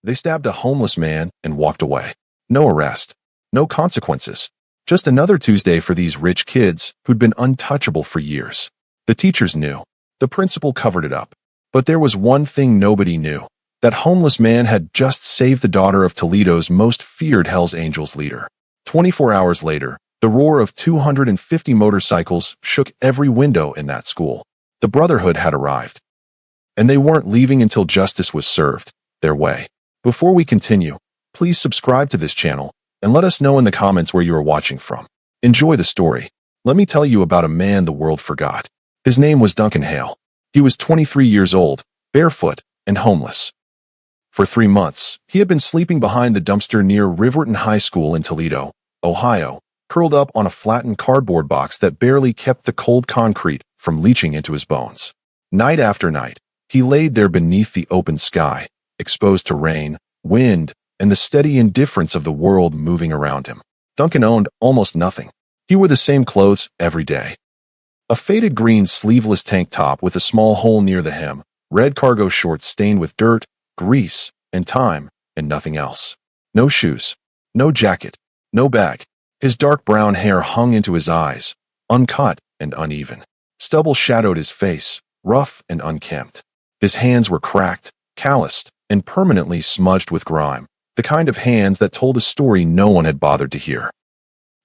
They stabbed a homeless man and walked away. No arrest. No consequences. Just another Tuesday for these rich kids who'd been untouchable for years. The teachers knew. The principal covered it up. But there was one thing nobody knew. That homeless man had just saved the daughter of Toledo's most feared Hells Angels leader. 24 hours later, the roar of 250 motorcycles shook every window in that school. The Brotherhood had arrived. And they weren't leaving until justice was served their way. Before we continue, please subscribe to this channel and let us know in the comments where you are watching from. Enjoy the story. Let me tell you about a man the world forgot. His name was Duncan Hale. He was 23 years old, barefoot, and homeless. For 3 months, he had been sleeping behind the dumpster near Riverton High School in Toledo, Ohio, curled up on a flattened cardboard box that barely kept the cold concrete from leaching into his bones. Night after night, he laid there beneath the open sky, exposed to rain, wind, and the steady indifference of the world moving around him. Duncan owned almost nothing. He wore the same clothes every day. A faded green sleeveless tank top with a small hole near the hem, red cargo shorts stained with dirt, grease, and time, and nothing else. No shoes. No jacket. No bag. His dark brown hair hung into his eyes, uncut and uneven. Stubble shadowed his face, rough and unkempt. His hands were cracked, calloused, and permanently smudged with grime, the kind of hands that told a story no one had bothered to hear.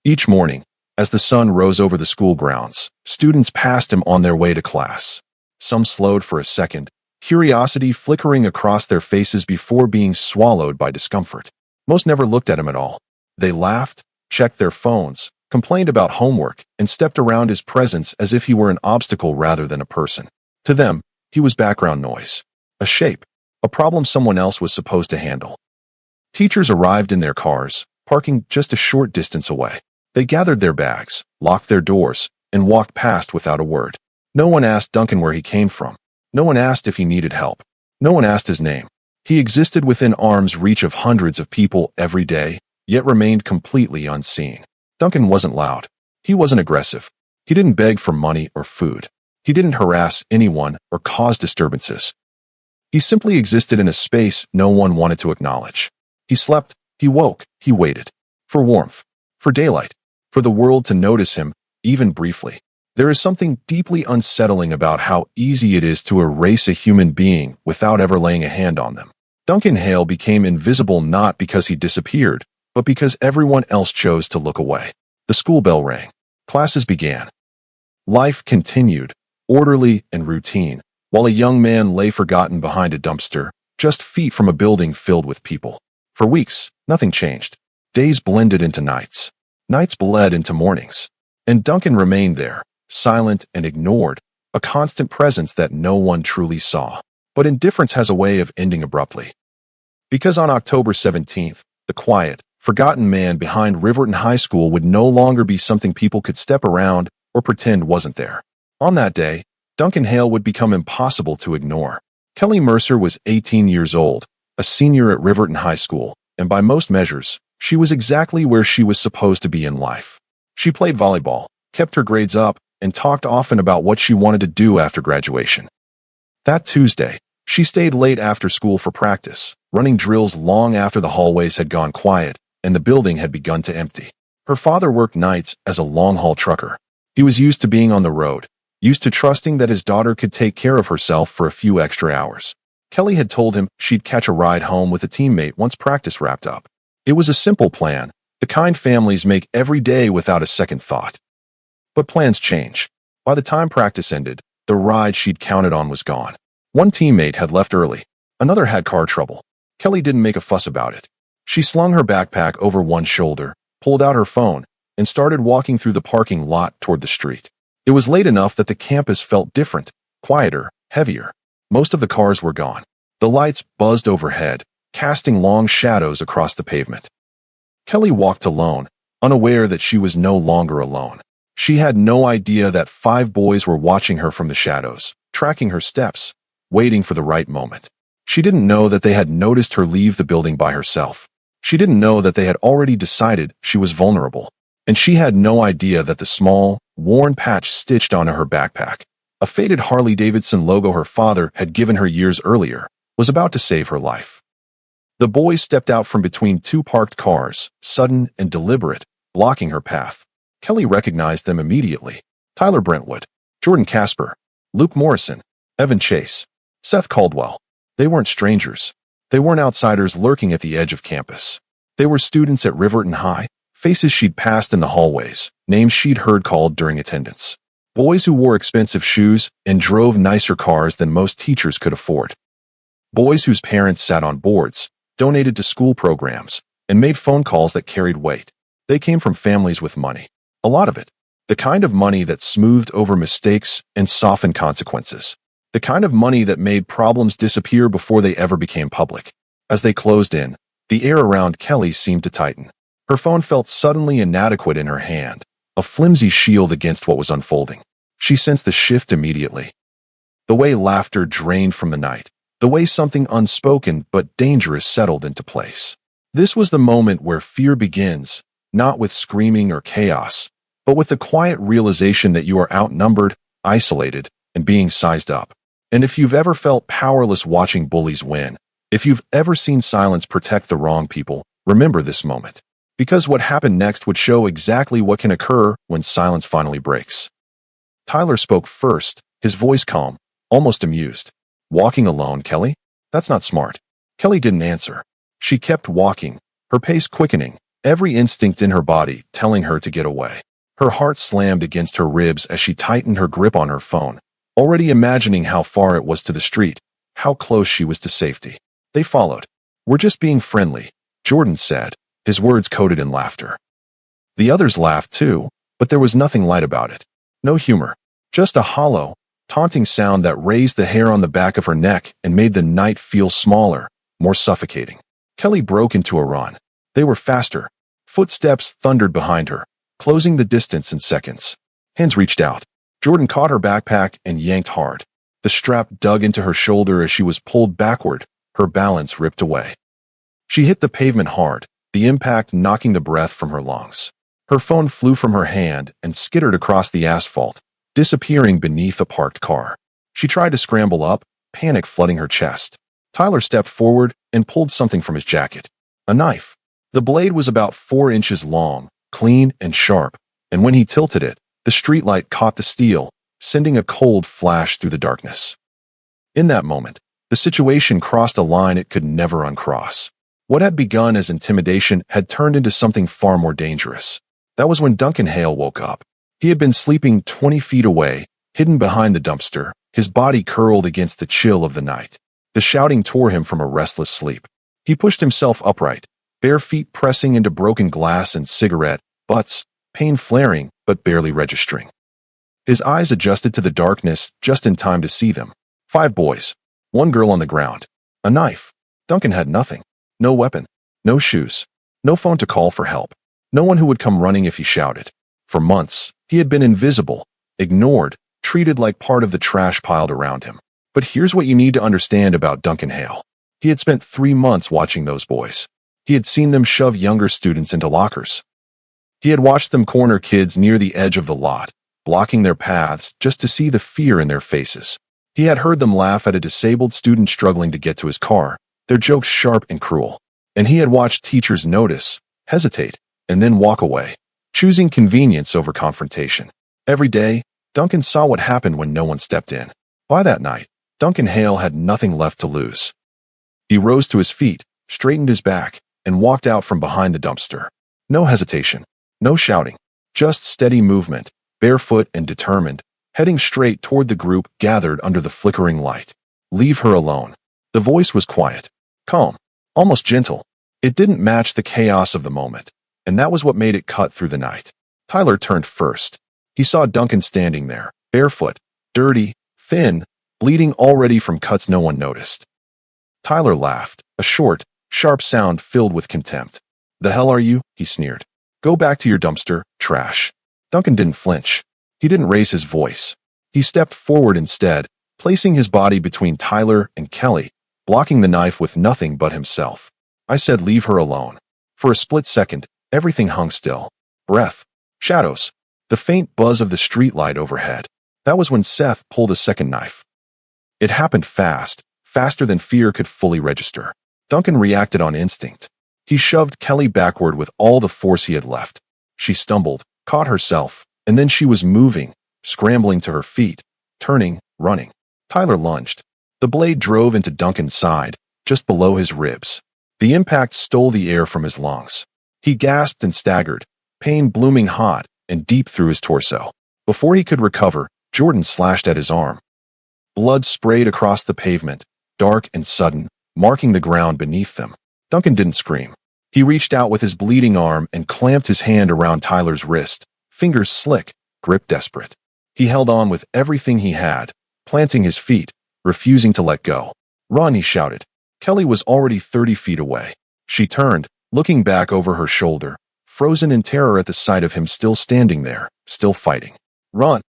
Each morning, as the sun rose over the school grounds, students passed him on their way to class. Some slowed for a second, curiosity flickering across their faces before being swallowed by discomfort. Most never looked at him at all. They laughed, checked their phones, complained about homework, and stepped around his presence as if he were an obstacle rather than a person. To them, he was background noise, a shape, a problem someone else was supposed to handle. Teachers arrived in their cars, parking just a short distance away. They gathered their bags, locked their doors, and walked past without a word. No one asked Duncan where he came from. No one asked if he needed help. No one asked his name. He existed within arm's reach of hundreds of people every day, yet remained completely unseen. Duncan wasn't loud. He wasn't aggressive. He didn't beg for money or food. He didn't harass anyone or cause disturbances. He simply existed in a space no one wanted to acknowledge. He slept, he woke, he waited. For warmth, for daylight, for the world to notice him, even briefly. There is something deeply unsettling about how easy it is to erase a human being without ever laying a hand on them. Duncan Hale became invisible not because he disappeared, but because everyone else chose to look away. The school bell rang. Classes began. Life continued, orderly and routine, while a young man lay forgotten behind a dumpster, just feet from a building filled with people. For weeks, nothing changed. Days blended into nights. Nights bled into mornings. And Duncan remained there, silent and ignored, a constant presence that no one truly saw. But indifference has a way of ending abruptly. Because on October 17th, the quiet, forgotten man behind Riverton High School would no longer be something people could step around or pretend wasn't there. On that day, Duncan Hale would become impossible to ignore. Kelly Mercer was 18 years old, a senior at Riverton High School, and by most measures, she was exactly where she was supposed to be in life. She played volleyball, kept her grades up, and talked often about what she wanted to do after graduation. That Tuesday, she stayed late after school for practice, running drills long after the hallways had gone quiet and the building had begun to empty. Her father worked nights as a long-haul trucker. He was used to being on the road, used to trusting that his daughter could take care of herself for a few extra hours. Kelly had told him she'd catch a ride home with a teammate once practice wrapped up. It was a simple plan, the kind families make every day without a second thought. But plans change. By the time practice ended, the ride she'd counted on was gone. One teammate had left early. Another had car trouble. Kelly didn't make a fuss about it. She slung her backpack over one shoulder, pulled out her phone, and started walking through the parking lot toward the street. It was late enough that the campus felt different, quieter, heavier. Most of the cars were gone. The lights buzzed overhead, casting long shadows across the pavement. Kelly walked alone, unaware that she was no longer alone. She had no idea that 5 boys were watching her from the shadows, tracking her steps, waiting for the right moment. She didn't know that they had noticed her leave the building by herself. She didn't know that they had already decided she was vulnerable. And she had no idea that the small, worn patch stitched onto her backpack, a faded Harley-Davidson logo her father had given her years earlier, was about to save her life. The boys stepped out from between two parked cars, sudden and deliberate, blocking her path. Kelly recognized them immediately. Tyler Brentwood, Jordan Casper, Luke Morrison, Evan Chase, Seth Caldwell. They weren't strangers. They weren't outsiders lurking at the edge of campus. They were students at Riverton High, faces she'd passed in the hallways, names she'd heard called during attendance. Boys who wore expensive shoes and drove nicer cars than most teachers could afford. Boys whose parents sat on boards, donated to school programs, and made phone calls that carried weight. They came from families with money. A lot of it. The kind of money that smoothed over mistakes and softened consequences. The kind of money that made problems disappear before they ever became public. As they closed in, the air around Kelly seemed to tighten. Her phone felt suddenly inadequate in her hand, a flimsy shield against what was unfolding. She sensed the shift immediately. The way laughter drained from the night. The way something unspoken but dangerous settled into place. This was the moment where fear begins, not with screaming or chaos, but with the quiet realization that you are outnumbered, isolated, and being sized up. And if you've ever felt powerless watching bullies win, if you've ever seen silence protect the wrong people, remember this moment. Because what happened next would show exactly what can occur when silence finally breaks. Tyler spoke first, his voice calm, almost amused. Walking alone, Kelly? That's not smart. Kelly didn't answer. She kept walking, her pace quickening, every instinct in her body telling her to get away. Her heart slammed against her ribs as she tightened her grip on her phone, already imagining how far it was to the street, how close she was to safety. They followed. "We're just being friendly," Jordan said, his words coated in laughter. The others laughed too, but there was nothing light about it. No humor, just a hollow, taunting sound that raised the hair on the back of her neck and made the night feel smaller, more suffocating. Kelly broke into a run. They were faster. Footsteps thundered behind her, closing the distance in seconds. Hands reached out. Jordan caught her backpack and yanked hard. The strap dug into her shoulder as she was pulled backward, her balance ripped away. She hit the pavement hard, the impact knocking the breath from her lungs. Her phone flew from her hand and skittered across the asphalt, disappearing beneath a parked car. She tried to scramble up, panic flooding her chest. Tyler stepped forward and pulled something from his jacket. A knife. The blade was about 4 inches long, clean and sharp, and when he tilted it, the streetlight caught the steel, sending a cold flash through the darkness. In that moment, the situation crossed a line it could never uncross. What had begun as intimidation had turned into something far more dangerous. That was when Duncan Hale woke up. He had been sleeping 20 feet away, hidden behind the dumpster, his body curled against the chill of the night. The shouting tore him from a restless sleep. He pushed himself upright, bare feet pressing into broken glass and cigarette butts, pain flaring but barely registering. His eyes adjusted to the darkness just in time to see them. 5 boys, 1 girl on the ground, a knife. Duncan had nothing. No weapon, no shoes, no phone to call for help, no one who would come running if he shouted. For months, he had been invisible, ignored, treated like part of the trash piled around him. But here's what you need to understand about Duncan Hale. He had spent 3 months watching those boys. He had seen them shove younger students into lockers. He had watched them corner kids near the edge of the lot, blocking their paths just to see the fear in their faces. He had heard them laugh at a disabled student struggling to get to his car, their jokes sharp and cruel. And he had watched teachers notice, hesitate, and then walk away, choosing convenience over confrontation. Every day, Duncan saw what happened when no one stepped in. By that night, Duncan Hale had nothing left to lose. He rose to his feet, straightened his back, and walked out from behind the dumpster. No hesitation, no shouting, just steady movement, barefoot and determined, heading straight toward the group gathered under the flickering light. "Leave her alone." The voice was quiet, calm, almost gentle. It didn't match the chaos of the moment, and that was what made it cut through the night. Tyler turned first. He saw Duncan standing there, barefoot, dirty, thin, bleeding already from cuts no one noticed. Tyler laughed, a short, sharp sound filled with contempt. "The hell are you?" he sneered. "Go back to your dumpster, trash." Duncan didn't flinch. He didn't raise his voice. He stepped forward instead, placing his body between Tyler and Kelly, blocking the knife with nothing but himself. "I said leave her alone." For a split second, everything hung still. Breath, shadows, the faint buzz of the streetlight overhead. That was when Seth pulled a second knife. It happened fast, faster than fear could fully register. Duncan reacted on instinct. He shoved Kelly backward with all the force he had left. She stumbled, caught herself, and then she was moving, scrambling to her feet, turning, running. Tyler lunged. The blade drove into Duncan's side, just below his ribs. The impact stole the air from his lungs. He gasped and staggered, pain blooming hot and deep through his torso. Before he could recover, Jordan slashed at his arm. Blood sprayed across the pavement, dark and sudden, marking the ground beneath them. Duncan didn't scream. He reached out with his bleeding arm and clamped his hand around Tyler's wrist, fingers slick, grip desperate. He held on with everything he had, planting his feet, refusing to let go. "Run," he shouted. Kelly was already 30 feet away. She turned, looking back over her shoulder, frozen in terror at the sight of him still standing there, still fighting. "Run!"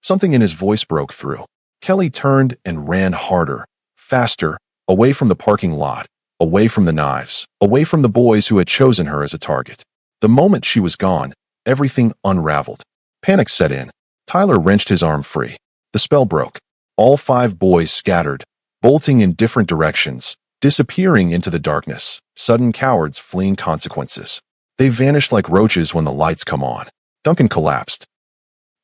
Something in his voice broke through. Kelly turned and ran harder, faster, away from the parking lot, away from the knives, away from the boys who had chosen her as a target. The moment she was gone, everything unraveled. Panic set in. Tyler wrenched his arm free. The spell broke. All 5 boys scattered, bolting in different directions, disappearing into the darkness, sudden cowards fleeing consequences. They vanished like roaches when the lights come on. Duncan collapsed.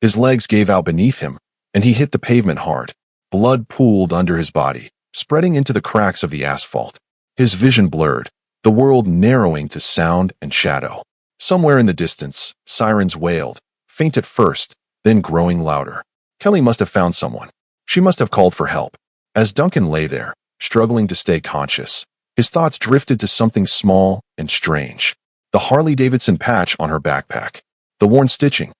His legs gave out beneath him, and he hit the pavement hard. Blood pooled under his body, spreading into the cracks of the asphalt. His vision blurred, the world narrowing to sound and shadow. Somewhere in the distance, sirens wailed, faint at first, then growing louder. Kelly must have found someone. She must have called for help. As Duncan lay there, struggling to stay conscious, his thoughts drifted to something small and strange. The Harley-Davidson patch on her backpack. The worn stitching.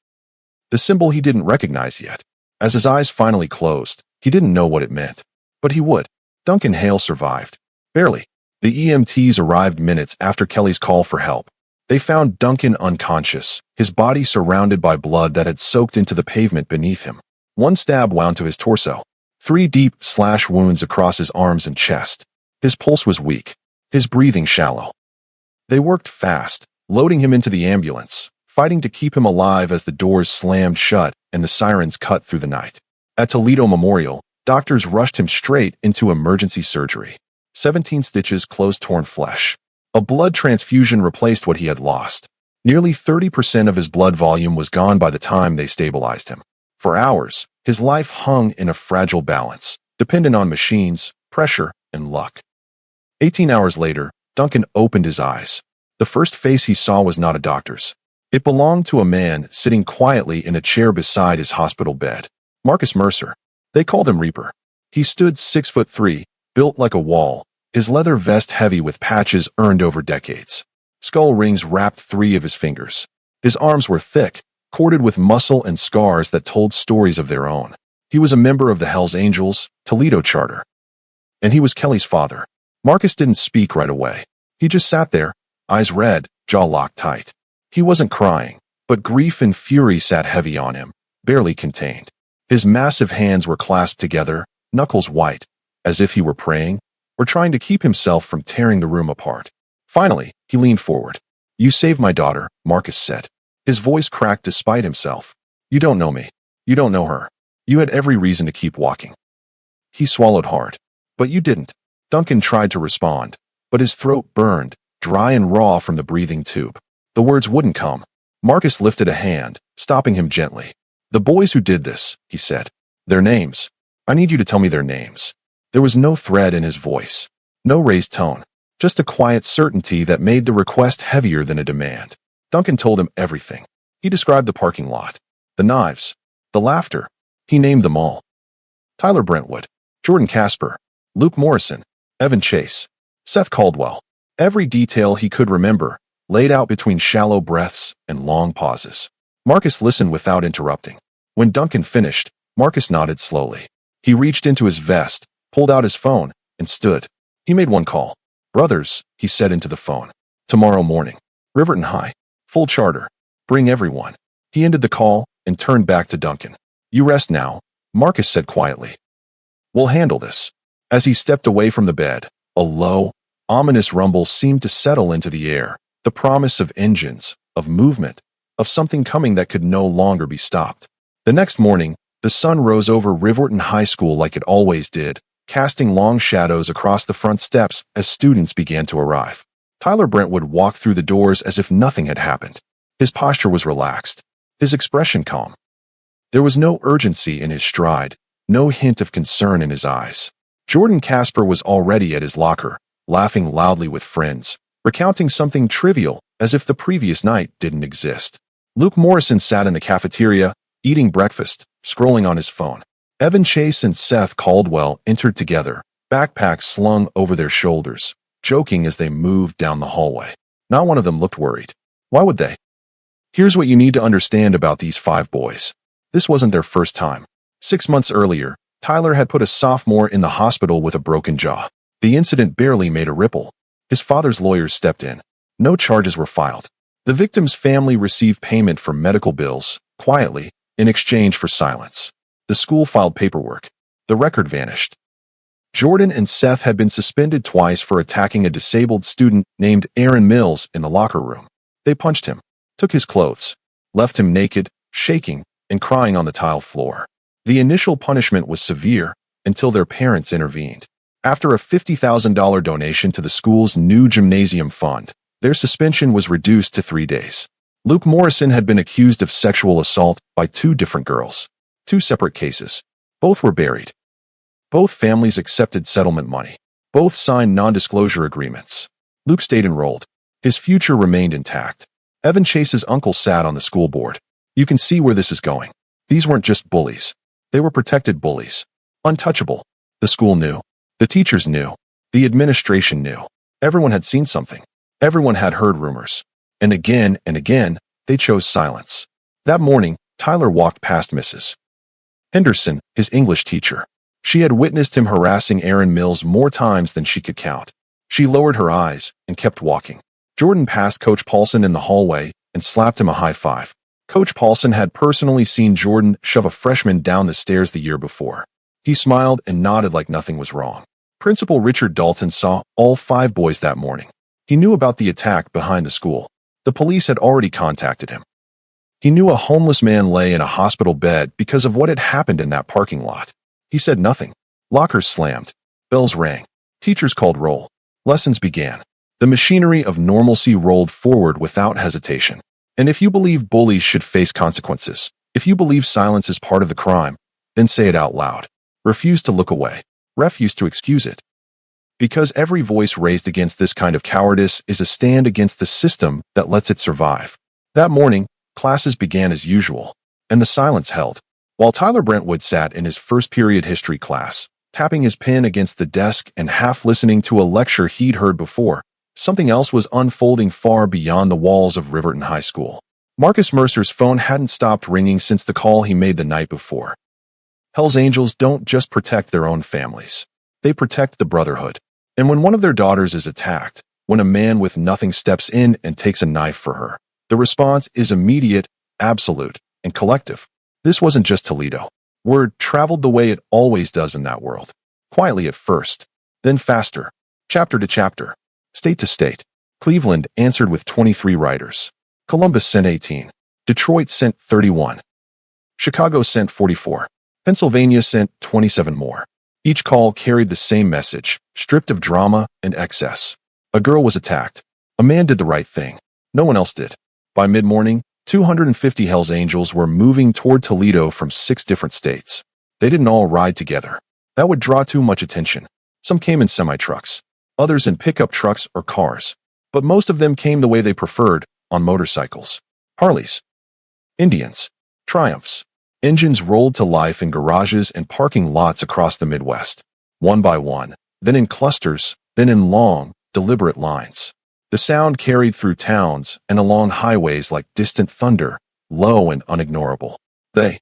The symbol he didn't recognize yet. As his eyes finally closed, he didn't know what it meant. But he would. Duncan Hale survived. Barely. The EMTs arrived minutes after Kelly's call for help. They found Duncan unconscious, his body surrounded by blood that had soaked into the pavement beneath him. One stab wound to his torso. 3 deep slash wounds across his arms and chest. His pulse was weak, his breathing shallow. They worked fast, loading him into the ambulance, fighting to keep him alive as the doors slammed shut and the sirens cut through the night. At Toledo Memorial, doctors rushed him straight into emergency surgery. 17 stitches closed torn flesh. A blood transfusion replaced what he had lost. Nearly 30% of his blood volume was gone by the time they stabilized him. For hours, his life hung in a fragile balance, dependent on machines, pressure, and luck. 18 hours later, Duncan opened his eyes. The first face he saw was not a doctor's. It belonged to a man sitting quietly in a chair beside his hospital bed. Marcus Mercer. They called him Reaper. He stood 6'3", built like a wall, his leather vest heavy with patches earned over decades. Skull rings wrapped 3 of his fingers. His arms were thick, corded with muscle and scars that told stories of their own. He was a member of the Hells Angels, Toledo Charter. And he was Kelly's father. Marcus didn't speak right away. He just sat there, eyes red, jaw locked tight. He wasn't crying, but grief and fury sat heavy on him, barely contained. His massive hands were clasped together, knuckles white, as if he were praying, or trying to keep himself from tearing the room apart. Finally, he leaned forward. "You saved my daughter," Marcus said. His voice cracked despite himself. "You don't know me. You don't know her. You had every reason to keep walking." He swallowed hard. "But you didn't." Duncan tried to respond, but his throat burned, dry and raw from the breathing tube. The words wouldn't come. Marcus lifted a hand, stopping him gently. "The boys who did this," he said. "Their names. I need you to tell me their names." There was no threat in his voice, no raised tone, just a quiet certainty that made the request heavier than a demand. Duncan told him everything. He described the parking lot, the knives, the laughter. He named them all. Tyler Brentwood, Jordan Casper, Luke Morrison, Evan Chase, Seth Caldwell. Every detail he could remember, laid out between shallow breaths and long pauses. Marcus listened without interrupting. When Duncan finished, Marcus nodded slowly. He reached into his vest, pulled out his phone, and stood. He made one call. "Brothers," he said into the phone. "Tomorrow morning. Riverton High. Full charter. Bring everyone." He ended the call and turned back to Duncan. "You rest now," Marcus said quietly. "We'll handle this." As he stepped away from the bed, a low, ominous rumble seemed to settle into the air, the promise of engines, of movement, of something coming that could no longer be stopped. The next morning, the sun rose over Riverton High School like it always did, casting long shadows across the front steps as students began to arrive. Tyler Brentwood walked through the doors as if nothing had happened. His posture was relaxed, his expression calm. There was no urgency in his stride, no hint of concern in his eyes. Jordan Casper was already at his locker, laughing loudly with friends, recounting something trivial as if the previous night didn't exist. Luke Morrison sat in the cafeteria, eating breakfast, scrolling on his phone. Evan Chase and Seth Caldwell entered together, backpacks slung over their shoulders, joking as they moved down the hallway. Not one of them looked worried. Why would they? Here's what you need to understand about these 5 boys. This wasn't their first time. 6 months earlier, Tyler had put a sophomore in the hospital with a broken jaw. The incident barely made a ripple. His father's lawyers stepped in. No charges were filed. The victim's family received payment for medical bills, quietly, in exchange for silence. The school filed paperwork. The record vanished. Jordan and Seth had been suspended twice for attacking a disabled student named Aaron Mills in the locker room. They punched him, took his clothes, left him naked, shaking, and crying on the tile floor. The initial punishment was severe until their parents intervened. After a $50,000 donation to the school's new gymnasium fund, their suspension was reduced to 3 days. Luke Morrison had been accused of sexual assault by 2 different girls. 2 separate cases. Both were buried. Both families accepted settlement money. Both signed non-disclosure agreements. Luke stayed enrolled. His future remained intact. Evan Chase's uncle sat on the school board. You can see where this is going. These weren't just bullies. They were protected bullies. Untouchable. The school knew. The teachers knew. The administration knew. Everyone had seen something. Everyone had heard rumors. And again, they chose silence. That morning, Tyler walked past Mrs. Henderson, his English teacher. She had witnessed him harassing Aaron Mills more times than she could count. She lowered her eyes and kept walking. Jordan passed Coach Paulson in the hallway and slapped him a high five. Coach Paulson had personally seen Jordan shove a freshman down the stairs the year before. He smiled and nodded like nothing was wrong. Principal Richard Dalton saw all 5 boys that morning. He knew about the attack behind the school. The police had already contacted him. He knew a homeless man lay in a hospital bed because of what had happened in that parking lot. He said nothing. Lockers slammed. Bells rang. Teachers called roll. Lessons began. The machinery of normalcy rolled forward without hesitation. And if you believe bullies should face consequences, if you believe silence is part of the crime, then say it out loud. Refuse to look away. Refuse to excuse it. Because every voice raised against this kind of cowardice is a stand against the system that lets it survive. That morning, classes began as usual, and the silence held. While Tyler Brentwood sat in his first period history class, tapping his pen against the desk and half listening to a lecture he'd heard before, something else was unfolding far beyond the walls of Riverton High School. Marcus Mercer's phone hadn't stopped ringing since the call he made the night before. Hell's Angels don't just protect their own families. They protect the brotherhood. And when one of their daughters is attacked, when a man with nothing steps in and takes a knife for her, the response is immediate, absolute, and collective. This wasn't just Toledo. Word traveled the way it always does in that world. Quietly at first, then faster, chapter to chapter, state to state. Cleveland answered with 23 writers. Columbus sent 18. Detroit sent 31. Chicago sent 44. Pennsylvania sent 27 more. Each call carried the same message, stripped of drama and excess. A girl was attacked. A man did the right thing. No one else did. By mid-morning, 250 Hells Angels were moving toward Toledo from 6 different states. They didn't all ride together. That would draw too much attention. Some came in semi-trucks, others in pickup trucks or cars. But most of them came the way they preferred, on motorcycles. Harleys. Indians. Triumphs. Engines rolled to life in garages and parking lots across the Midwest. One by one, then in clusters, then in long, deliberate lines. The sound carried through towns and along highways like distant thunder, low and unignorable. They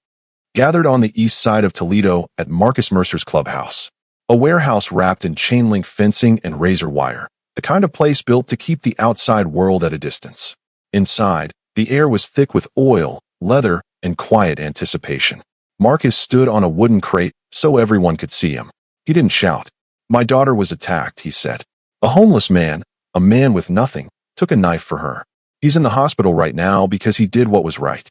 gathered on the east side of Toledo at Marcus Mercer's clubhouse, a warehouse wrapped in chain-link fencing and razor wire, the kind of place built to keep the outside world at a distance. Inside, the air was thick with oil, leather, and quiet anticipation. Marcus stood on a wooden crate so everyone could see him. He didn't shout. "My daughter was attacked," he said. "A homeless man, a man with nothing, took a knife for her. He's in the hospital right now because he did what was right."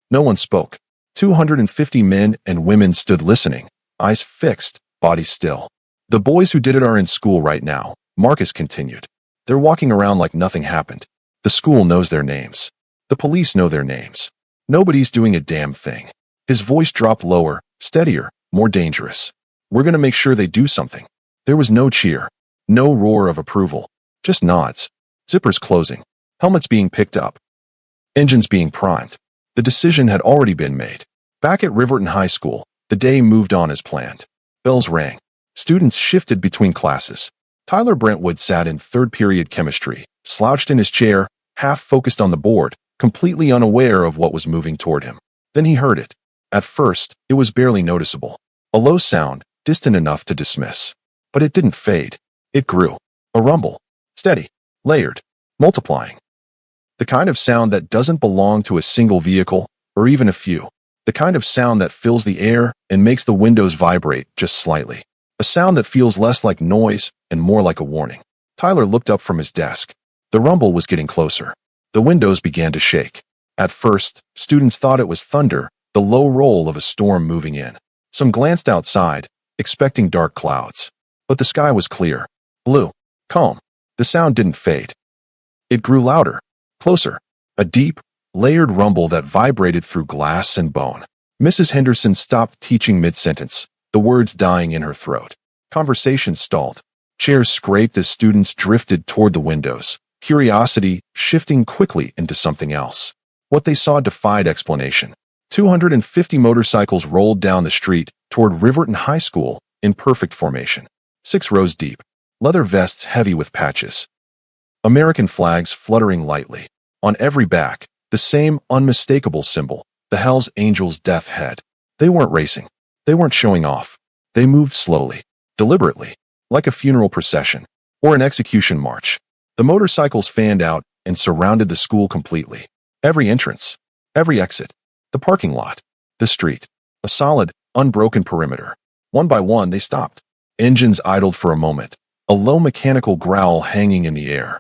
No one spoke. 250 men and women stood listening, eyes fixed, bodies still. The boys who did it are in school right now, Marcus continued. They're walking around like nothing happened. The school knows their names. The police know their names. Nobody's doing a damn thing. His voice dropped lower, steadier, more dangerous. We're gonna make sure they do something. There was no cheer, no roar of approval, just nods, zippers closing, helmets being picked up, engines being primed. The decision had already been made. Back at Riverton High School, the day moved on as planned. Bells rang. Students shifted between classes. Tyler Brentwood sat in third period chemistry, slouched in his chair, half focused on the board, completely unaware of what was moving toward him. Then he heard it. At first, it was barely noticeable. A low sound, distant enough to dismiss. But it didn't fade. It grew. A rumble. Steady. Layered. Multiplying. The kind of sound that doesn't belong to a single vehicle, or even a few. The kind of sound that fills the air and makes the windows vibrate just slightly. A sound that feels less like noise and more like a warning. Tyler looked up from his desk. The rumble was getting closer. The windows began to shake. At first, students thought it was thunder, the low roll of a storm moving in. Some glanced outside, expecting dark clouds. But the sky was clear, blue, calm. The sound didn't fade. It grew louder, closer, a deep, layered rumble that vibrated through glass and bone. Mrs. Henderson stopped teaching mid-sentence, the words dying in her throat. Conversation stalled. Chairs scraped as students drifted toward the windows, curiosity shifting quickly into something else. What they saw defied explanation. 250 motorcycles rolled down the street toward Riverton High School in perfect formation. 6 rows deep. Leather vests heavy with patches. American flags fluttering lightly. On every back, the same unmistakable symbol, the Hell's Angels' death head. They weren't racing. They weren't showing off. They moved slowly, deliberately, like a funeral procession or an execution march. The motorcycles fanned out and surrounded the school completely. Every entrance, every exit, the parking lot, the street, a solid, unbroken perimeter. One by one, they stopped. Engines idled for a moment, a low mechanical growl hanging in the air.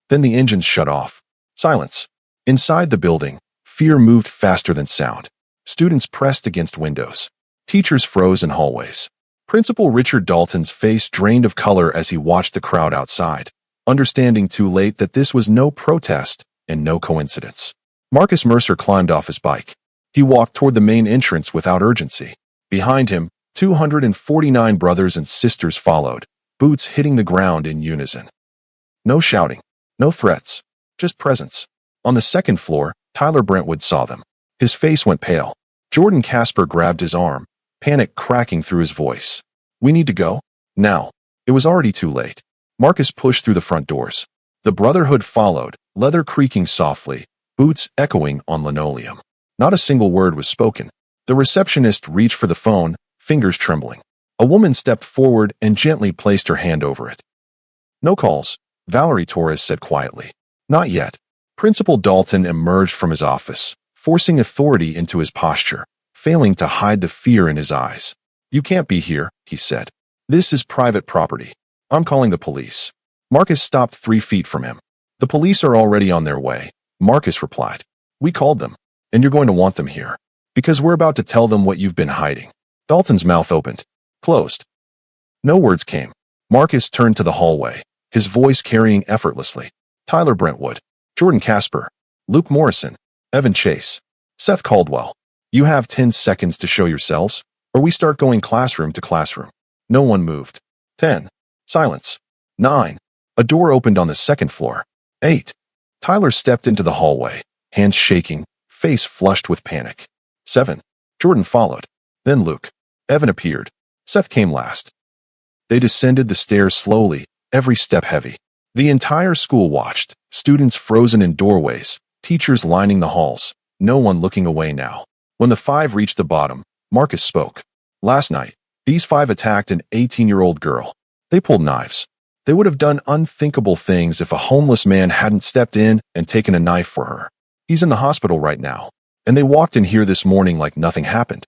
Then the engines shut off. Silence. Inside the building, fear moved faster than sound. Students pressed against windows. Teachers froze in hallways. Principal Richard Dalton's face drained of color as he watched the crowd outside, understanding too late that this was no protest and no coincidence. Marcus Mercer climbed off his bike. He walked toward the main entrance without urgency. Behind him, 249 brothers and sisters followed, boots hitting the ground in unison. No shouting, no threats, just presence. On the second floor, Tyler Brentwood saw them. His face went pale. Jordan Casper grabbed his arm, panic cracking through his voice. We need to go? Now. It was already too late. Marcus pushed through the front doors. The Brotherhood followed, leather creaking softly, boots echoing on linoleum. Not a single word was spoken. The receptionist reached for the phone, fingers trembling. A woman stepped forward and gently placed her hand over it. No calls, Valerie Torres said quietly. Not yet. Principal Dalton emerged from his office, forcing authority into his posture, failing to hide the fear in his eyes. You can't be here, he said. This is private property. I'm calling the police. Marcus stopped 3 feet from him. The police are already on their way, Marcus replied. We called them, and you're going to want them here, because we're about to tell them what you've been hiding. Dalton's mouth opened, closed. No words came. Marcus turned to the hallway, his voice carrying effortlessly. Tyler Brentwood, Jordan Casper, Luke Morrison, Evan Chase, Seth Caldwell. You have 10 seconds to show yourselves, or we start going classroom to classroom. No one moved. 10. Silence. 9. A door opened on the second floor. 8. Tyler stepped into the hallway, hands shaking, face flushed with panic. 7. Jordan followed. Then Luke. Evan appeared. Seth came last. They descended the stairs slowly, every step heavy. The entire school watched, students frozen in doorways, teachers lining the halls, no one looking away now. When the 5 reached the bottom, Marcus spoke. Last night, these 5 attacked an 18-year-old girl. They pulled knives. They would have done unthinkable things if a homeless man hadn't stepped in and taken a knife for her. He's in the hospital right now, and they walked in here this morning like nothing happened.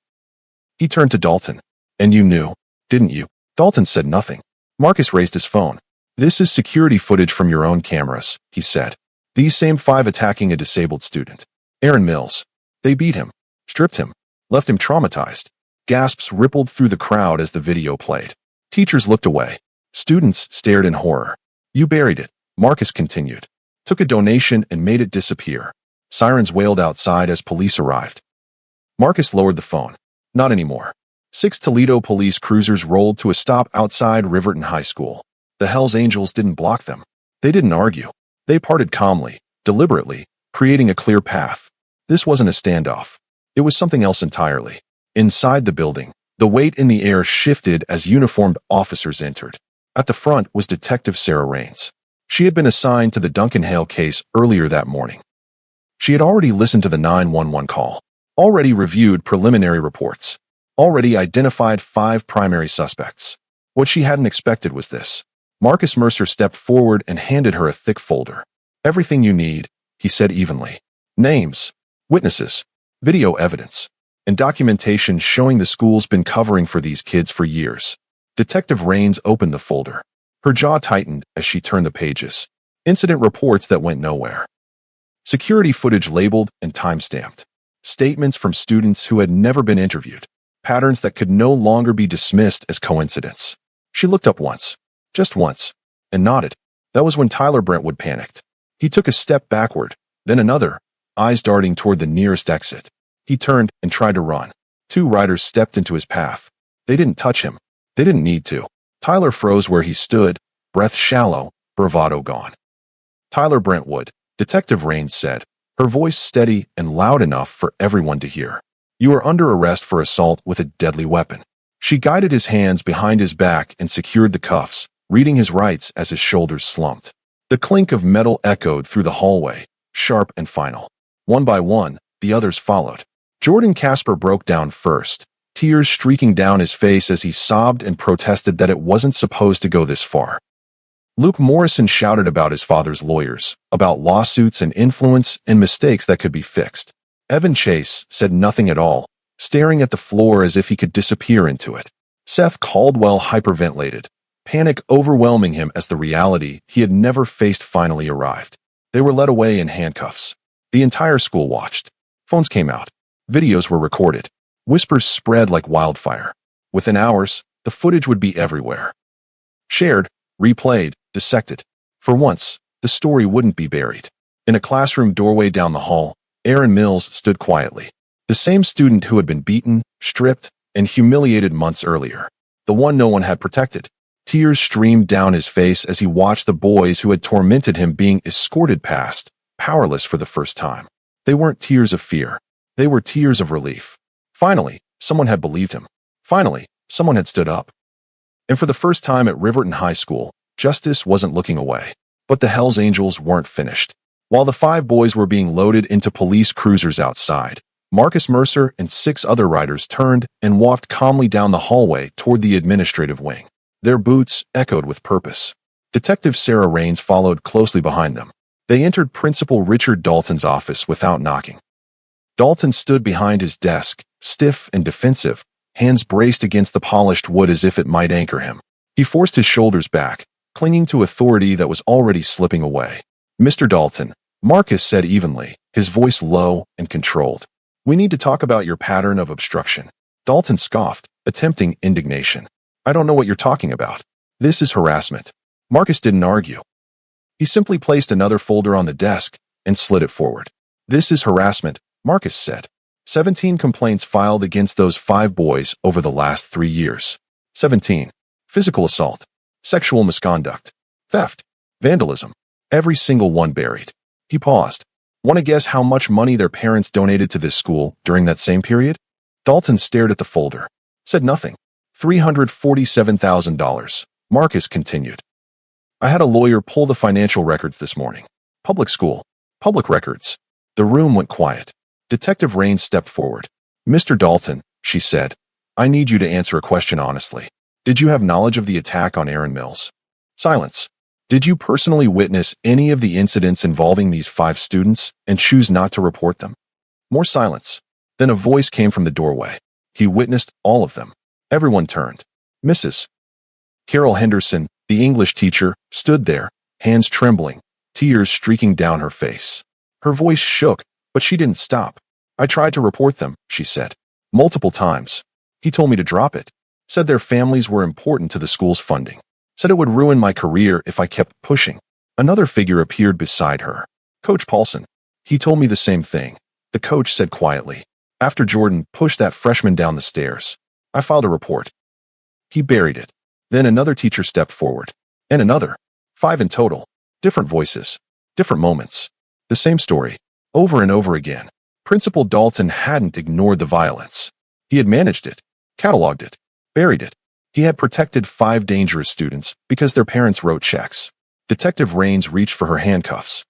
He turned to Dalton. And you knew, didn't you? Dalton said nothing. Marcus raised his phone. This is security footage from your own cameras, he said. These same 5 attacking a disabled student. Aaron Mills. They beat him, stripped him, left him traumatized. Gasps rippled through the crowd as the video played. Teachers looked away. Students stared in horror. You buried it, Marcus continued. Took a donation and made it disappear. Sirens wailed outside as police arrived. Marcus lowered the phone. Not anymore. 6 Toledo police cruisers rolled to a stop outside Riverton High School. The Hells Angels didn't block them. They didn't argue. They parted calmly, deliberately, creating a clear path. This wasn't a standoff. It was something else entirely. Inside the building, the weight in the air shifted as uniformed officers entered. At the front was Detective Sarah Rains. She had been assigned to the Duncan Hale case earlier that morning. She had already listened to the 911 call, already reviewed preliminary reports, already identified 5 primary suspects. What she hadn't expected was this. Marcus Mercer stepped forward and handed her a thick folder. Everything you need, he said evenly. Names, witnesses, video evidence, and documentation showing the school's been covering for these kids for years. Detective Rains opened the folder. Her jaw tightened as she turned the pages. Incident reports that went nowhere. Security footage labeled and time-stamped. Statements from students who had never been interviewed. Patterns that could no longer be dismissed as coincidence. She looked up once, just once, and nodded. That was when Tyler Brentwood panicked. He took a step backward, then another, eyes darting toward the nearest exit. He turned and tried to run. 2 riders stepped into his path. They didn't touch him. They didn't need to. Tyler froze where he stood, breath shallow, bravado gone. Tyler Brentwood, Detective Rains said, her voice steady and loud enough for everyone to hear. You are under arrest for assault with a deadly weapon. She guided his hands behind his back and secured the cuffs, reading his rights as his shoulders slumped. The clink of metal echoed through the hallway, sharp and final. One by one, the others followed. Jordan Casper broke down first, tears streaking down his face as he sobbed and protested that it wasn't supposed to go this far. Luke Morrison shouted about his father's lawyers, about lawsuits and influence and mistakes that could be fixed. Evan Chase said nothing at all, staring at the floor as if he could disappear into it. Seth Caldwell hyperventilated, panic overwhelming him as the reality he had never faced finally arrived. They were led away in handcuffs. The entire school watched. Phones came out. Videos were recorded. Whispers spread like wildfire. Within hours, the footage would be everywhere. Shared, replayed, dissected. For once, the story wouldn't be buried. In a classroom doorway down the hall, Aaron Mills stood quietly. The same student who had been beaten, stripped, and humiliated months earlier. The one no one had protected. Tears streamed down his face as he watched the boys who had tormented him being escorted past, powerless for the first time. They weren't tears of fear. They were tears of relief. Finally, someone had believed him. Finally, someone had stood up. And for the first time at Riverton High School, justice wasn't looking away. But the Hells Angels weren't finished. While the 5 boys were being loaded into police cruisers outside, Marcus Mercer and 6 other riders turned and walked calmly down the hallway toward the administrative wing. Their boots echoed with purpose. Detective Sarah Rains followed closely behind them. They entered Principal Richard Dalton's office without knocking. Dalton stood behind his desk, stiff and defensive, hands braced against the polished wood as if it might anchor him. He forced his shoulders back, clinging to authority that was already slipping away. Mr. Dalton, Marcus said evenly, his voice low and controlled. We need to talk about your pattern of obstruction. Dalton scoffed, attempting indignation. I don't know what you're talking about. This is harassment. Marcus didn't argue. He simply placed another folder on the desk and slid it forward. This is harassment, Marcus said. 17 complaints filed against those 5 boys over the last 3 years. 17. Physical assault, sexual misconduct, theft, vandalism. Every single one buried. He paused. Want to guess how much money their parents donated to this school during that same period? Dalton stared at the folder. Said nothing. $347,000. Marcus continued. I had a lawyer pull the financial records this morning. Public school. Public records. The room went quiet. Detective Rains stepped forward. Mr. Dalton, she said, I need you to answer a question honestly. Did you have knowledge of the attack on Aaron Mills? Silence. Did you personally witness any of the incidents involving these 5 students and choose not to report them? More silence. Then a voice came from the doorway. He witnessed all of them. Everyone turned. Mrs. Carol Henderson, the English teacher, stood there, hands trembling, tears streaking down her face. Her voice shook, but she didn't stop. I tried to report them, she said. Multiple times. He told me to drop it. Said their families were important to the school's funding. Said it would ruin my career if I kept pushing. Another figure appeared beside her. Coach Paulson. He told me the same thing, the coach said quietly. After Jordan pushed that freshman down the stairs, I filed a report. He buried it. Then another teacher stepped forward. And another. 5 in total. Different voices. Different moments. The same story. Over and over again. Principal Dalton hadn't ignored the violence. He had managed it. Cataloged it. Buried it. He had protected 5 dangerous students because their parents wrote checks. Detective Raines reached for her handcuffs.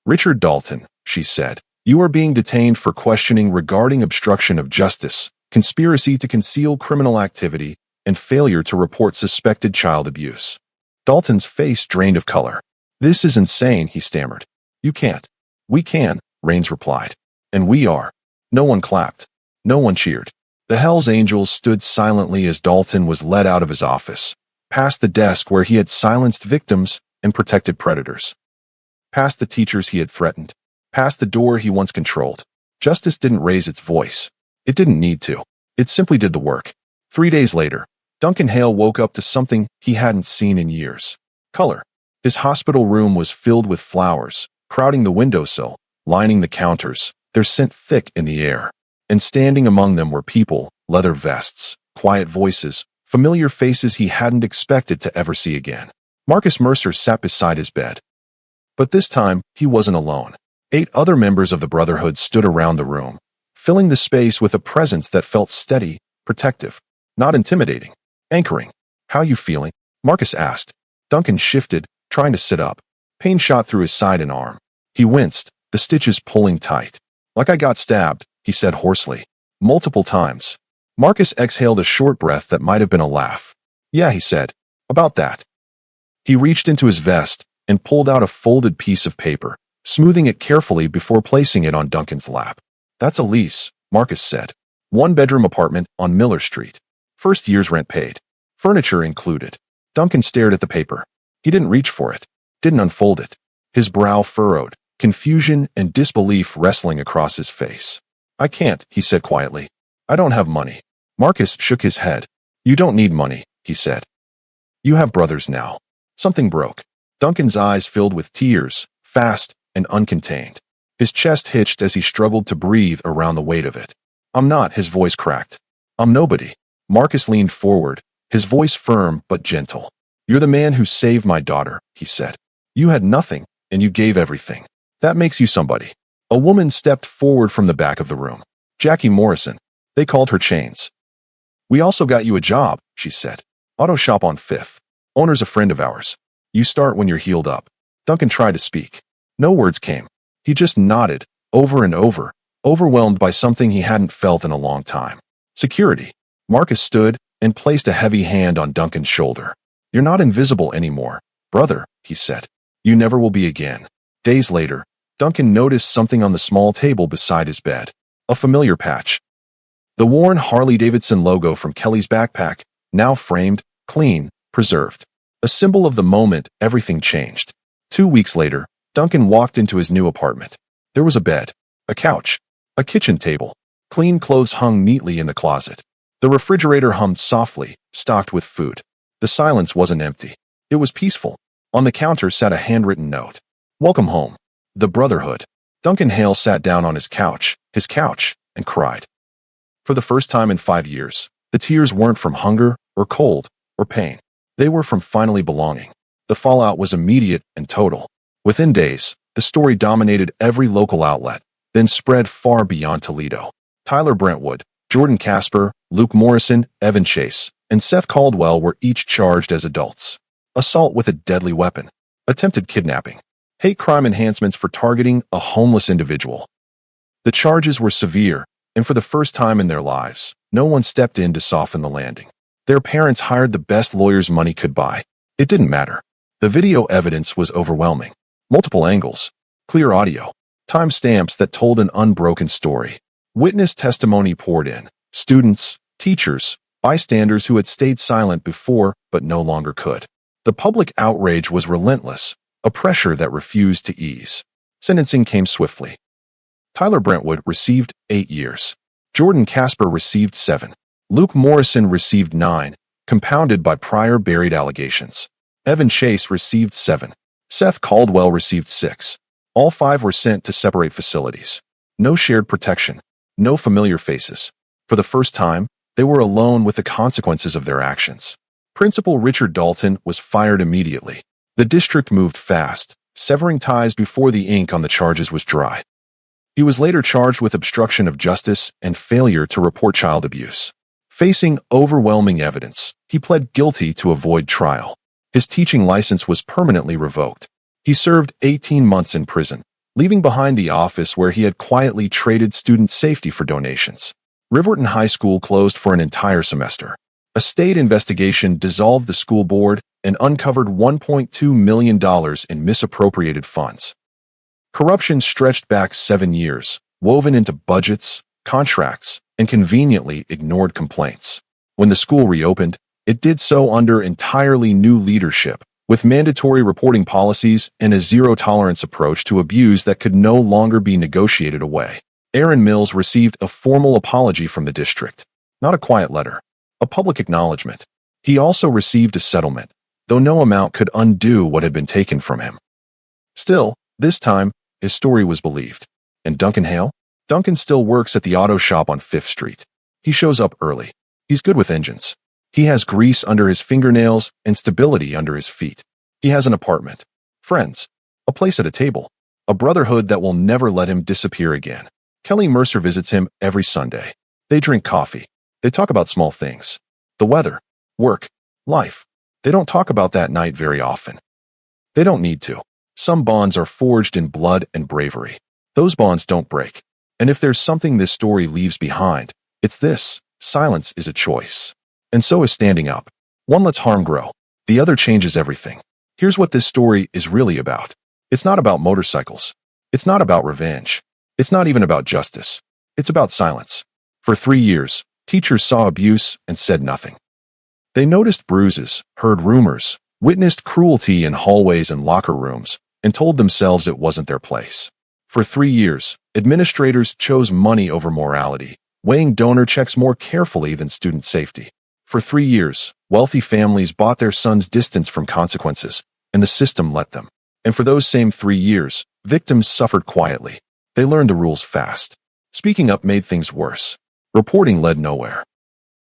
Richard Dalton, she said, you are being detained for questioning regarding obstruction of justice, conspiracy to conceal criminal activity, and failure to report suspected child abuse. Dalton's face drained of color. This is insane, he stammered. You can't. We can, Raines replied. And we are. No one clapped. No one cheered. The Hells Angels stood silently as Dalton was led out of his office, past the desk where he had silenced victims and protected predators, past the teachers he had threatened, past the door he once controlled. Justice didn't raise its voice. It didn't need to. It simply did the work. 3 days later, Duncan Hale woke up to something he hadn't seen in years. Color. His hospital room was filled with flowers, crowding the windowsill, lining the counters, their scent thick in the air. And standing among them were people, leather vests, quiet voices, familiar faces he hadn't expected to ever see again. Marcus Mercer sat beside his bed. But this time, he wasn't alone. 8 other members of the Brotherhood stood around the room, filling the space with a presence that felt steady, protective, not intimidating, anchoring. How you feeling? Marcus asked. Duncan shifted, trying to sit up. Pain shot through his side and arm. He winced, the stitches pulling tight. Like I got stabbed, he said hoarsely. Multiple times. Marcus exhaled a short breath that might have been a laugh. Yeah, he said. About that. He reached into his vest and pulled out a folded piece of paper, smoothing it carefully before placing it on Duncan's lap. That's a lease, Marcus said. 1-bedroom apartment on Miller Street. First year's rent paid. Furniture included. Duncan stared at the paper. He didn't reach for it. Didn't unfold it. His brow furrowed, confusion and disbelief wrestling across his face. I can't, he said quietly. I don't have money. Marcus shook his head. You don't need money, he said. You have brothers now. Something broke. Duncan's eyes filled with tears, fast and uncontained. His chest hitched as he struggled to breathe around the weight of it. I'm not, his voice cracked. I'm nobody. Marcus leaned forward, his voice firm but gentle. You're the man who saved my daughter, he said. You had nothing, and you gave everything. That makes you somebody. A woman stepped forward from the back of the room. Jackie Morrison. They called her Chains. We also got you a job, she said. Auto shop on 5th. Owner's a friend of ours. You start when you're healed up. Duncan tried to speak. No words came. He just nodded, over and over, overwhelmed by something he hadn't felt in a long time. Security. Marcus stood and placed a heavy hand on Duncan's shoulder. You're not invisible anymore, brother, he said. You never will be again. Days later, Duncan noticed something on the small table beside his bed. A familiar patch. The worn Harley-Davidson logo from Kelly's backpack, now framed, clean, preserved. A symbol of the moment everything changed. 2 weeks later, Duncan walked into his new apartment. There was a bed, a couch, a kitchen table. Clean clothes hung neatly in the closet. The refrigerator hummed softly, stocked with food. The silence wasn't empty. It was peaceful. On the counter sat a handwritten note. Welcome home. The Brotherhood. Duncan Hale sat down on his couch, and cried. For the first time in 5 years, the tears weren't from hunger, or cold, or pain. They were from finally belonging. The fallout was immediate and total. Within days, the story dominated every local outlet, then spread far beyond Toledo. Tyler Brentwood, Jordan Casper, Luke Morrison, Evan Chase, and Seth Caldwell were each charged as adults. Assault with a deadly weapon. Attempted kidnapping. Hate crime enhancements for targeting a homeless individual. The charges were severe, and for the first time in their lives, no one stepped in to soften the landing. Their parents hired the best lawyers money could buy. It didn't matter. The video evidence was overwhelming. Multiple angles, clear audio, timestamps that told an unbroken story. Witness testimony poured in. Students, teachers, bystanders who had stayed silent before but no longer could. The public outrage was relentless, a pressure that refused to ease. Sentencing came swiftly. Tyler Brentwood received 8 years. Jordan Casper received 7. Luke Morrison received 9, compounded by prior buried allegations. Evan Chase received 7. Seth Caldwell received 6. All 5 were sent to separate facilities. No shared protection. No familiar faces. For the first time, they were alone with the consequences of their actions. Principal Richard Dalton was fired immediately. The district moved fast, severing ties before the ink on the charges was dry. He was later charged with obstruction of justice and failure to report child abuse. Facing overwhelming evidence, he pled guilty to avoid trial. His teaching license was permanently revoked. He served 18 months in prison, leaving behind the office where he had quietly traded student safety for donations. Riverton High School closed for an entire semester. A state investigation dissolved the school board and uncovered $1.2 million in misappropriated funds. Corruption stretched back 7 years, woven into budgets, contracts, and conveniently ignored complaints. When the school reopened, it did so under entirely new leadership, with mandatory reporting policies and a zero-tolerance approach to abuse that could no longer be negotiated away. Aaron Mills received a formal apology from the district. Not a quiet letter. A public acknowledgement. He also received a settlement, though no amount could undo what had been taken from him. Still, this time, his story was believed. And Duncan Hale? Duncan still works at the auto shop on 5th Street. He shows up early. He's good with engines. He has grease under his fingernails and stability under his feet. He has an apartment, friends, a place at a table, a brotherhood that will never let him disappear again. Kelly Mercer visits him every Sunday. They drink coffee. They talk about small things. The weather, work, life. They don't talk about that night very often. They don't need to. Some bonds are forged in blood and bravery. Those bonds don't break. And if there's something this story leaves behind, it's this: silence is a choice. And so is standing up. One lets harm grow. The other changes everything. Here's what this story is really about. It's not about motorcycles. It's not about revenge. It's not even about justice. It's about silence. For 3 years, teachers saw abuse and said nothing. They noticed bruises, heard rumors, witnessed cruelty in hallways and locker rooms, and told themselves it wasn't their place. For 3 years, administrators chose money over morality, weighing donor checks more carefully than student safety. For 3 years, wealthy families bought their sons distance from consequences, and the system let them. And for those same 3 years, victims suffered quietly. They learned the rules fast. Speaking up made things worse. Reporting led nowhere.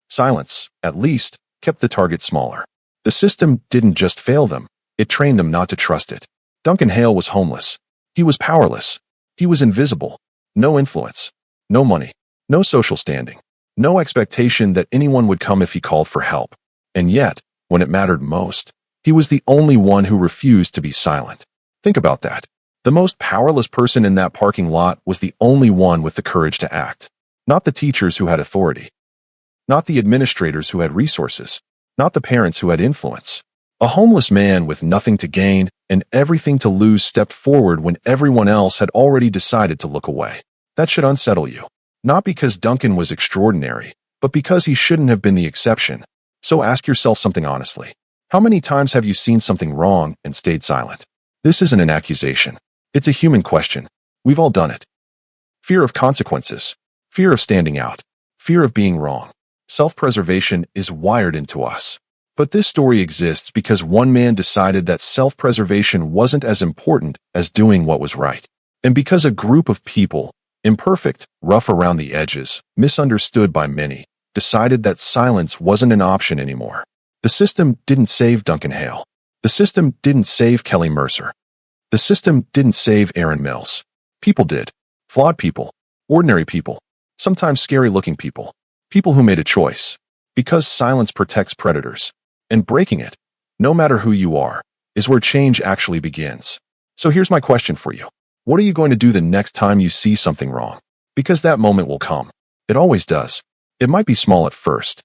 Silence, at least, kept the target smaller. The system didn't just fail them, it trained them not to trust it. Duncan Hale was homeless. He was powerless. He was invisible. No influence. No money. No social standing. No expectation that anyone would come if he called for help. And yet, when it mattered most, he was the only one who refused to be silent. Think about that. The most powerless person in that parking lot was the only one with the courage to act. Not the teachers who had authority. Not the administrators who had resources. Not the parents who had influence. A homeless man with nothing to gain and everything to lose stepped forward when everyone else had already decided to look away. That should unsettle you. Not because Duncan was extraordinary, but because he shouldn't have been the exception. So ask yourself something honestly. How many times have you seen something wrong and stayed silent? This isn't an accusation. It's a human question. We've all done it. Fear of consequences. Fear of standing out. Fear of being wrong. Self-preservation is wired into us. But this story exists because one man decided that self-preservation wasn't as important as doing what was right. And because a group of people, imperfect, rough around the edges, misunderstood by many, decided that silence wasn't an option anymore. The system didn't save Duncan Hale. The system didn't save Kelly Mercer. The system didn't save Aaron Mills. People did. Flawed people. Ordinary people. Sometimes scary-looking people. People who made a choice. Because silence protects predators. And breaking it, no matter who you are, is where change actually begins. So here's my question for you. What are you going to do the next time you see something wrong? Because that moment will come. It always does. It might be small at first.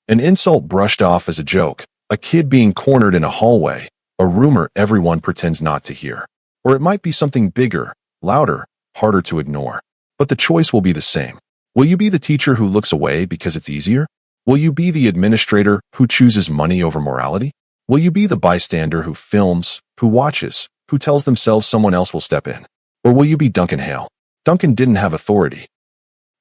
An insult brushed off as a joke, a kid being cornered in a hallway, a rumor everyone pretends not to hear. Or it might be something bigger, louder, harder to ignore. But the choice will be the same. Will you be the teacher who looks away because it's easier? Will you be the administrator who chooses money over morality? Will you be the bystander who films, who watches, who tells themselves someone else will step in? Or will you be Duncan Hale? Duncan didn't have authority.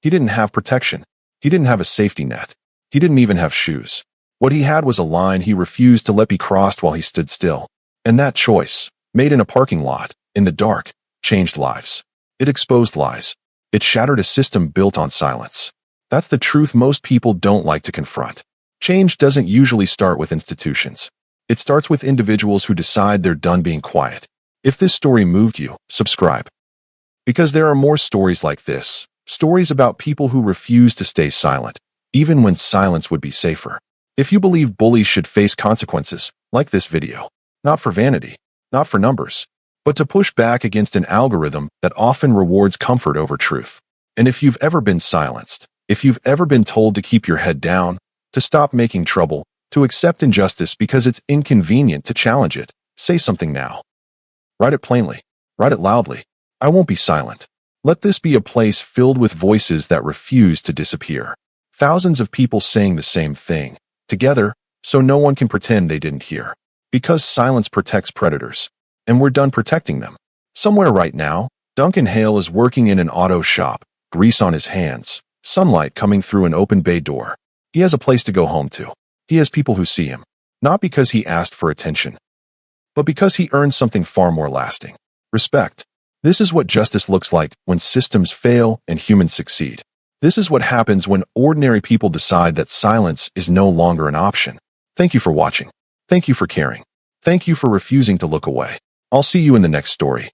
He didn't have protection. He didn't have a safety net. He didn't even have shoes. What he had was a line he refused to let be crossed while he stood still. And that choice, made in a parking lot, in the dark, changed lives. It exposed lies. It shattered a system built on silence. That's the truth most people don't like to confront. Change doesn't usually start with institutions. It starts with individuals who decide they're done being quiet. If this story moved you, subscribe. Because there are more stories like this, stories about people who refuse to stay silent, even when silence would be safer. If you believe bullies should face consequences, like this video. Not for vanity, not for numbers, but to push back against an algorithm that often rewards comfort over truth. And if you've ever been silenced, if you've ever been told to keep your head down, to stop making trouble, to accept injustice because it's inconvenient to challenge it, say something now. Write it plainly. Write it loudly. I won't be silent. Let this be a place filled with voices that refuse to disappear. Thousands of people saying the same thing, together, so no one can pretend they didn't hear. Because silence protects predators. And we're done protecting them. Somewhere right now, Duncan Hale is working in an auto shop, grease on his hands, sunlight coming through an open bay door. He has a place to go home to. He has people who see him. Not because he asked for attention, but because he earned something far more lasting. Respect. This is what justice looks like when systems fail and humans succeed. This is what happens when ordinary people decide that silence is no longer an option. Thank you for watching. Thank you for caring. Thank you for refusing to look away. I'll see you in the next story.